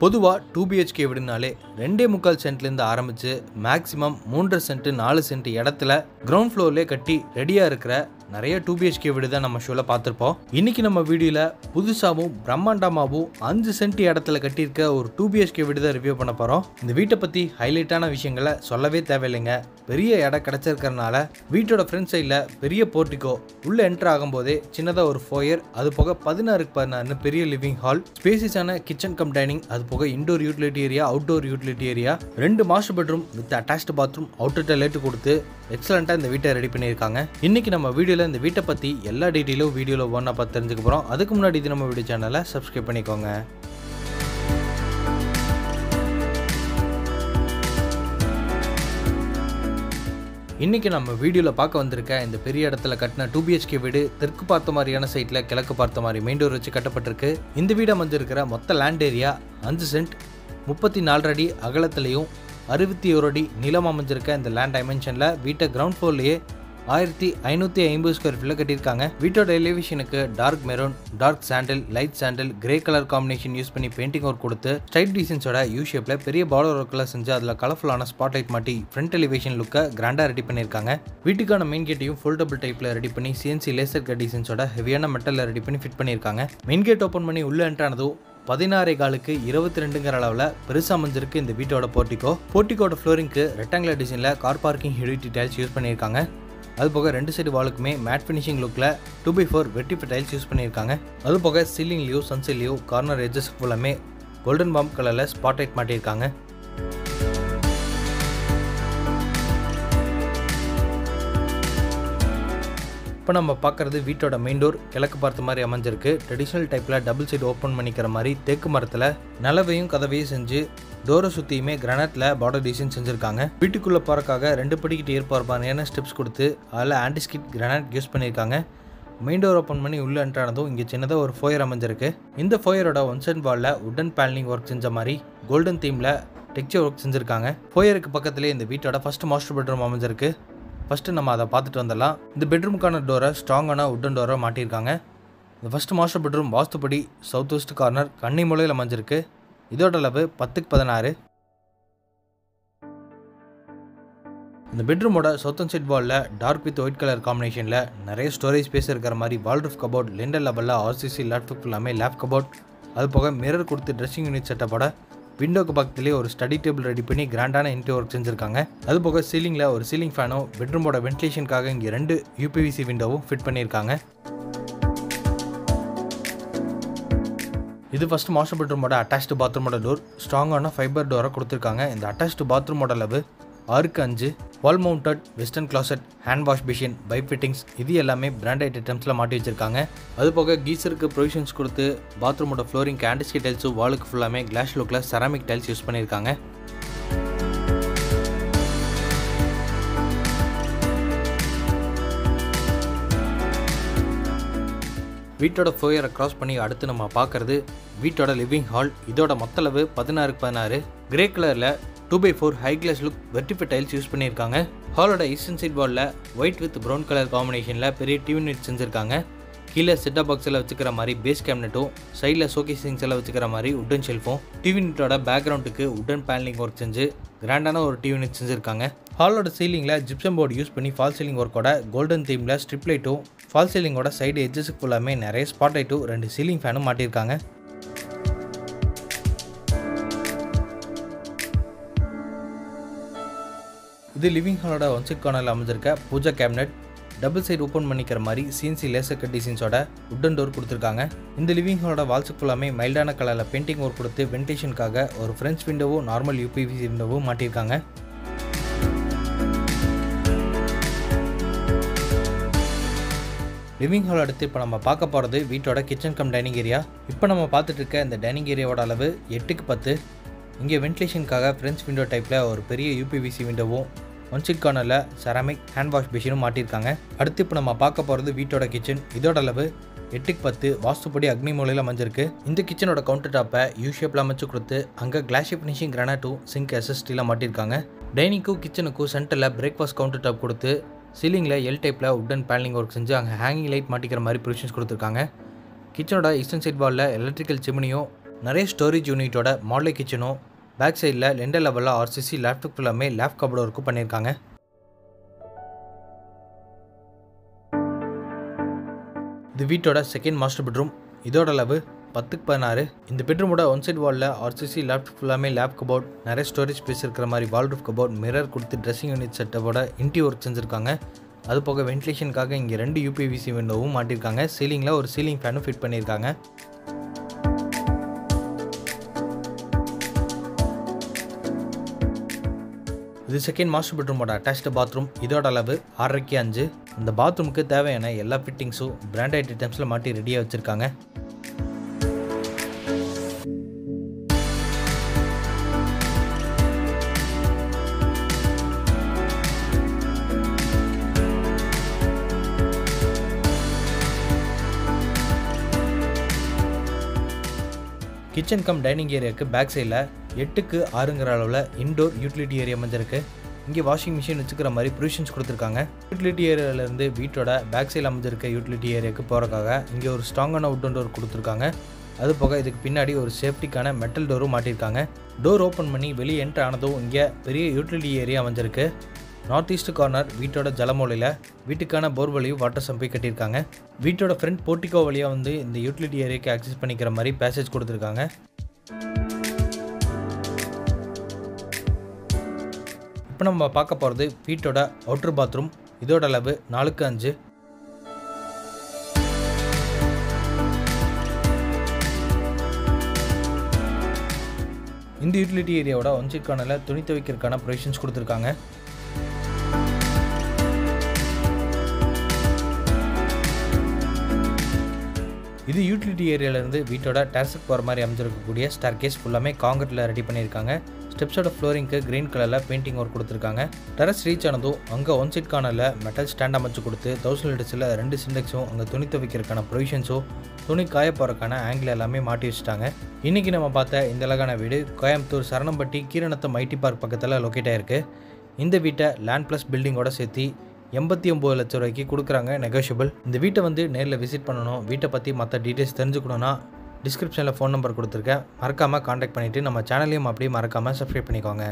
பொதுவா 2BHK வீடுனாலே 2.25 சென்ட்லேருந்து ஆரம்பிச்சு maximum 3.5 send 4 send இடத்துல கிரவுண்ட் ஃப்ளோர்லேயே கட்டி ரெடியாக இருக்கிற நிறைய 2BHK வீடு தான் நம்ம ஷோவில் பார்த்துருப்போம். இன்னைக்கு நம்ம வீடியோவில் புதுசாகவும் பிரம்மாண்டமாகவும் 5 சென்ட் இடத்துல கட்டியிருக்க ஒரு 2BHK வீடு தான் ரிவ்யூ பண்ண போகிறோம். இந்த வீட்டை பற்றி ஹைலைட்டான விஷயங்களை சொல்லவே தேவையில்லைங்க. பெரிய இடம் கிடச்சிருக்கிறதுனால வீட்டோட ஃப்ரண்ட் சைடில் பெரிய போர்ட்டிகோ, உள்ளே என்ட்ரு ஆகும்போதே சின்னதாக ஒரு ஃபோயர், அது போக 16x16 பெரிய லிவிங் ஹால், ஸ்பேசியஸான கிச்சன் கம் டைனிங், அது போக indoor utility area, outdoor utility area, 2 master bedroom with attached bathroom, outer toilet கொடுத்து எக்ஸலண்ட்டாக இந்த வீட்டை ரெடி பண்ணியிருக்காங்க. இன்னைக்கு நம்ம வீடியோவில் இந்த வீட்டை பற்றி எல்லா டீட்டெயிலும் வீடியோவில் ஒன்றா பார்த்து தெரிஞ்சுக்க போகிறோம். அதுக்கு முன்னாடி இது நம்ம வீடியோ சேனலை சப்ஸ்கிரைப் பண்ணிக்கோங்க. இன்னைக்கு நம்ம வீடியோவில் பார்க்க வந்திருக்க இந்த பெரிய இடத்துல கட்டின 2BHK வீடு தெற்கு பார்த்த மாதிரியான சைட்டில் கிழக்கு பார்த்த மாதிரி மெயின் டோர் வச்சு கட்டப்பட்டிருக்கு. இந்த வீடு அமைஞ்சிருக்கிற மொத்த லேண்ட் ஏரியா 5 சென்ட் 34 அடி அகலத்திலையும் 61 அடி நீளம் அமைஞ்சிருக்க இந்த லேண்ட் டைமென்ஷனில் வீட்டை கிரவுண்ட் ஃப்ளோர்லேயே 1550 ஸ்கொயர் ஃபீட்டில் கட்டியிருக்காங்க. வீட்டோட எலிவேஷனுக்கு dark maroon, dark sandal, light sandal, grey colour combination use பண்ணி பெயிண்டிங் ஒர்க் கொடுத்து ஸ்ட்ரைட் டிசைன்ஸோட யூ ஷேப்பில் பெரிய பார்டர் ஒர்க்கெல்லாம் செஞ்சு அதில் கலர்ஃபுல்லான ஸ்பாட் லைட் மாட்டி ஃப்ரண்ட் எலிவேஷன் லுக்கை கிராண்டாக ரெடி பண்ணியிருக்காங்க. வீட்டுக்கான மெயின் கேட்டையும் ஃபோல்டபிள் டைப்பில் ரெடி பண்ணி CNC லேசர் கட் டிசைன்ஸோட ஹெவியான மெட்டலில் ரெடி பண்ணி ஃபிட் பண்ணியிருக்காங்க. மெயின் கேட் ஓப்பன் பண்ணி உள்ளே என்ட்ரானதும் 16.4க்கு 22ங்கிற அளவில் பெருசாக அமைஞ்சிருக்கு இந்த வீட்டோட போர்ட்டிகோட ஃப்ளோரிங்க்கு ரெக்டாங்குலர் டிசைனில் கார் பார்க்கிங் ஹெவிட்டி டைல்ஸ் யூஸ் பண்ணியிருக்காங்க. அதுபோக 2 சைடு வாலுக்குமே மேட் ஃபினிஷிங் லுக்கில் 2x4 வெட்டிஃபை டைல்ஸ் யூஸ் பண்ணியிருக்காங்க. அதுபோக சீலிங்லேயோ சன்சைட்லேயோ கார்னர் எட்ஜஸ் ஃபுல்லாமே கோல்டன் பாம் கலரில் ஸ்பாட் லைட் மாட்டியிருக்காங்க. இப்போ நம்ம பார்க்குறது வீட்டோட மெயின் டோர் கிழக்கு பார்த்த மாதிரி அமைஞ்சிருக்கு. ட்ரெடிஷ்னல் டைப்பில் டபுள் சைடு ஓப்பன் பண்ணிக்கிற மாதிரி தேக்கு மரத்தில் நிலவையும் கதவையும் செஞ்சு டோரை சுற்றியுமே கிரானைட்டில் பார்டர் டிசைன் செஞ்சுருக்காங்க. வீட்டுக்குள்ளே போகிறக்காக 2 படிக்கிட்டு ஏற்படுப்பான ஸ்டெப்ஸ் கொடுத்து அதில் ஆன்டிஸ்கிட் கிரானைட் யூஸ் பண்ணியிருக்காங்க. மெயின் டோர் ஓப்பன் பண்ணி உள்ளே என்ட்ரானதும் இங்கே சின்னதாக ஒரு ஃபோயர் அமைஞ்சிருக்கு. இந்த ஃபோயரோட ஒன் சைட் வாலில் உட்டன் பேனலிங் ஒர்க் செஞ்ச மாதிரி கோல்டன் தீமில் டெக்ஸ்சர் ஒர்க் செஞ்சுருக்காங்க. ஃபோயருக்கு பக்கத்துலேயே இந்த வீட்டோட ஃபர்ஸ்ட் மாஸ்டர் பெட்ரூம் அமைஞ்சிருக்கு. ஃபஸ்ட்டு நம்ம அதை பார்த்துட்டு வந்துடலாம். இந்த பெட்ரூமுக்கான டோரை ஸ்ட்ராங்கான உட்டன் டோரை மாட்டியிருக்காங்க. இந்த ஃபஸ்ட் மாஸ்டர் பெட்ரூம் வாஸ்துப்படி சவுத் வெஸ்ட் கார்னர் கன்னி மூலையில் அமைஞ்சிருக்கு. இதோட அளவு 10x16. இந்த பெட்ரூமோட சவுத்தன் சைட் வாலில் டார்க் வித் ஒயிட் கலர் காம்பினேஷனில் நிறைய ஸ்டோரேஜ் ஸ்பேஸ் இருக்கிற மாதிரி வால் ரூஃப் கபோர்ட், லிண்டர் லெவலில் RCC லேப்டாப் எல்லாமே லேப் கபோர்ட், அது போக மிரர் கொடுத்து ட்ரெஸ்ஸிங் யூனிட் செட்டப்போட விண்டோக்கு பக்கத்துலேயே ஒரு ஸ்டடி டேபிள் ரெடி பண்ணி கிராண்டான இன்டீரியர் ஒர்க் செஞ்சுருக்காங்க. அது போக சீலிங்கில் ஒரு சீலிங் ஃபேனும் பெட்ரூமோட வென்டிலேஷனுக்காக இங்கே 2 UPVC விண்டோவும் ஃபிட் பண்ணியிருக்காங்க. இது ஃபஸ்ட் மாஸ்டர் பெட்ரூமோட அட்டாச்டு பாத்ரூமோட டோர் ஸ்ட்ராங்கான ஃபைபர் டோரை கொடுத்துருக்காங்க. இந்த அட்டாச்டு பாத்ரூமோட அளவு 6x5, வால் mounted western closet, hand wash machine, pipe fittings இது எல்லாமே பிராண்டட் ஐட்டம்ஸில் மாட்டி வச்சிருக்காங்க. அது போக கீசருக்கு ப்ரொவிஷன்ஸ் கொடுத்து பாத்ரூமோட ஃப்ளோரிங் ஆன்டிஸ்கிட் டைல்ஸும் வாலுக்கு ஃபுல்லாமே கிளாஸ் லுக்கில் செராமிக் டைல்ஸ் யூஸ் பண்ணியிருக்காங்க. வீட்டோட ஃபோயரை கிராஸ் பண்ணி அடுத்து நம்ம பார்க்குறது வீட்டோட லிவிங் ஹால். இதோட மொத்த அளவு 16x16. கிரே கலரில் 2x4 high glass look vitrified tiles use பண்ணியிருக்காங்க. ஹாலோட ஈஸ்டர்ன் சைட் வாலில் ஒயிட் வித் ப்ரௌன் கலர் காம்பினேஷனில் பெரிய டிவி யூனிட் செஞ்சுருக்காங்க. கீழே செட்டப் பாக்ஸில் வச்சுக்கிற மாதிரி பேஸ் கேபினட்டும், சைடில் ஷோகேசிங்ஸ் எல்லாம் வச்சுக்கிற மாதிரி உட்டன் ஷெல்ஃபும், டிவி யூனிட்டோட பேக்ரவுண்டுக்கு உட்டன் பேனலிங் ஒர்க் செஞ்சு கிராண்டான ஒரு டிவி யூனிட் செஞ்சுருக்காங்க. ஹாலோட சீலிங்கில் ஜிப்சம் போர்டு யூஸ் பண்ணி ஃபால் சீலிங் ஒர்க்கோட கோல்டன் தீமில் ஸ்ட்ரிப் லைட்டும், ஃபால் சீலிங்கோட சைடு எட்ஜஸுக்கு ஃபுல்லாமே நிறைய ஸ்பாட் லைட்டும் 2 சீலிங் ஃபேனும் மாட்டியிருக்காங்க. இது லிவிங் ஹாலோட ஒன் சைட் கார்னரில் அமைஞ்சிருக்க puja cabinet, double side open பண்ணிக்கிற மாதிரி CNC லேசர் கட் டிசைன்ஸோட உட்டன் டோர் கொடுத்துருக்காங்க. இந்த லிவிங் ஹாலோட வால்ஸுக்கு ஃபுல்லாமே மைல்டான கலரில் பெயிண்டிங் ஒர்க் கொடுத்து வென்டிலேஷனுக்காக ஒரு ஃப்ரெஞ்ச் விண்டோவும் நார்மல் UPVC விண்டோவும் மாட்டியிருக்காங்க. லிவிங் ஹால் அடுத்து இப்போ நம்ம பார்க்க போகிறது வீட்டோட கிச்சன் கம் டைனிங் ஏரியா. இப்போ நம்ம பார்த்துட்டு இருக்க இந்த டைனிங் ஏரியாவோட அளவு 8x10. இங்கே வென்டிலேஷனுக்காக ஃப்ரெஞ்ச் விண்டோ டைப்பில் ஒரு பெரிய UPVC விண்டோவும் ஒன் சைட் கார்னரில் செராமிக் ஹேண்ட் வாஷ் மிஷினும் மாட்டியிருக்காங்க. அடுத்து இப்போ நம்ம பார்க்க போகிறது வீட்டோட கிச்சன். இதோட அளவு 8x10 வாஸ்துப்படி அக்னி மூலையில் அமைஞ்சிருக்கு. இந்த கிச்சனோட கவுண்டர் டாப்பை யூ ஷேப்பில் அமைச்சு கொடுத்து அங்கே கிளாஷி ஃபினிஷிங் கிரானைட்டும் சிங்க் SSTலாம் மாட்டியிருக்காங்க. டைனிங்க்கும் கிச்சனுக்கும் சென்டரில் பிரேக்ஃபாஸ்ட் கவுண்டர் டாப் கொடுத்து சீலிங்கில் எல் டைப்பில் உட்டன் பேனலிங் ஒர்க் செஞ்சு அங்கே ஹேங்கிங் லைட் மாட்டிக்கிற மாதிரி ப்ரொவிஷன்ஸ் கொடுத்துருக்காங்க. கிச்சனோட ஈஸ்டர்ன் சைட் வாலில் எலக்ட்ரிக்கல் சிம்னியும் நிறைய ஸ்டோரேஜ் யூனிட்டோட மாடல் கிச்சனும் பேக் சைடில் லெண்டர் லெவலில் ஆர்சிசி லேப்டாப் ஃபுல்லாமே லேப் கபோர்டு ஒர்க்கும் பண்ணியிருக்காங்க. இது வீட்டோட செகண்ட் மாஸ்டர் பெட்ரூம். இதோட அளவு 10x16. இந்த பெட்ரூமோட ஒன் சைட் வாலில் ஆர்சிசி லேப்டாப் ஃபுல்லாமே லேப் கபோர்ட், நிறைய ஸ்டோரேஜ் ஸ்பேஸ் இருக்கிற மாதிரி வால் ரூஃப் கபோர்ட், மிரர் கொடுத்து ட்ரெஸ்ஸிங் யூனிட் செட்டப்போட இன்டீரியர் ஒர்க் செஞ்சுருக்காங்க. அது போக வென்டிலேஷனுக்காக இங்கே 2 UPVC விண்டோவும் மாட்டியிருக்காங்க. சீலிங்கில் ஒரு சீலிங் ஃபேனும் ஃபிட் பண்ணியிருக்காங்க. இது செகண்ட் மாஸ்டர் பெட்ரூமோட அட்டாச்டு பாத்ரூம். இதோட அளவு 6x5. இந்த பாத்ரூமுக்கு தேவையான எல்லா ஃபிட்டிங்ஸும் பிராண்டட் ஐட்டம்ஸில் மாட்டி ரெடியாக வச்சுருக்காங்க. கிச்சன் கம் டைனிங் ஏரியாவுக்கு பேக் சைடில் 8x6 அளவில் இன்டோர் யூட்டிலிட்டி ஏரியா அமைஞ்சிருக்கு. இங்கே வாஷிங் மிஷின் வச்சுக்கிற மாதிரி ப்ரொவிஷன்ஸ் கொடுத்துருக்காங்க. யூட்டிலிட்டி ஏரியாவிலேருந்து வீட்டோட பேக் சைடில் அமைஞ்சிருக்க யூட்டிலிட்டி ஏரியாவுக்கு போகிறக்காக இங்கே ஒரு ஸ்ட்ராங்கான உட்டன் டோர் கொடுத்துருக்காங்க. அது போக இதுக்கு பின்னாடி ஒரு சேஃப்டிக்கான மெட்டல் டோரும் மாட்டியிருக்காங்க. டோர் ஓப்பன் பண்ணி வெளியே என்ட்ரு ஆனதும் இங்கே பெரிய யூட்டிலிட்டி ஏரியா அமைஞ்சிருக்கு. நார்த் ஈஸ்ட் கார்னர் வீட்டோட ஜலமூலையில் வீட்டுக்கான போர்வெளியும் வாட்டர் சம்பை கட்டியிருக்காங்க. வீட்டோட ஃப்ரண்ட் போர்ட்டிகோ வழியாக வந்து இந்த யூட்டிலிட்டி ஏரியாவுக்கு ஆக்சஸ் பண்ணிக்கிற மாதிரி பேசேஜ் கொடுத்துருக்காங்க. இப்போ நம்ம பார்க்க போகிறது வீட்டோட அவுட்டர் பாத்ரூம். இதோட அளவு 4x5. இந்த யூட்டிலிட்டி ஏரியாவோட ஒன் சைட் கார்னரில் துணி துவைக்கிறதுக்கான ப்ரொவிஷன்ஸ் கொடுத்துருக்காங்க. இது யூட்டிலிட்டி ஏரியாவிலேருந்து வீட்டோட டெரஸுக்கு போகிற மாதிரி அமைஞ்சிருக்கக்கூடிய ஸ்டார் கேஸ் ஃபுல்லாமே காங்கிரீட்டில் ரெடி பண்ணியிருக்காங்க. ஸ்டெப்ஸோட ஃப்ளோரிங்க்கு க்ரீன் கலரில் பெயிண்டிங் ஒர்க் கொடுத்துருக்காங்க. டெரஸ் ரீச் ஆனதும் அங்கே ஒன் சைட் கார்னரில் மெட்டல் ஸ்டாண்ட் அமைச்சு கொடுத்து 1000 லிட்டர்ஸில் 2 சிண்டெக்ஸும் அங்கே துணி துவைக்கிறதுக்கான ப்ரொவிஷன்ஸும் துணி காய போகிறதுக்கான ஆங்கிள் எல்லாமே மாட்டி வச்சுட்டாங்க. இன்றைக்கி நம்ம பார்த்த இந்த அழகான வீடு கோயம்புத்தூர் சரணம்பட்டி கீரநத்தம் ஐடி பார்க் பக்கத்தில் லொக்கேட் ஆகிருக்கு. இந்த வீட்டை லேண்ட் ப்ளஸ் பில்டிங்கோட சேர்த்து 89 லட்சம் ரூபாய்க்கு கொடுக்குறாங்க, நெகோஷியபிள். இந்த வீட்டை வந்து நேரில் விசிட் பண்ணணும், வீட்டை பற்றி மற்ற டீட்டெயில்ஸ் தெரிஞ்சுக்கணுன்னா டிஸ்கிரிப்ஷனில் ஃபோன் நம்பர் கொடுத்துருக்கேன். மறக்காமல் காண்டாக்ட் பண்ணிவிட்டு நம்ம சேனலையும் அப்படியே மறக்காமல் சப்ஸ்கிரைப் பண்ணிக்கோங்க.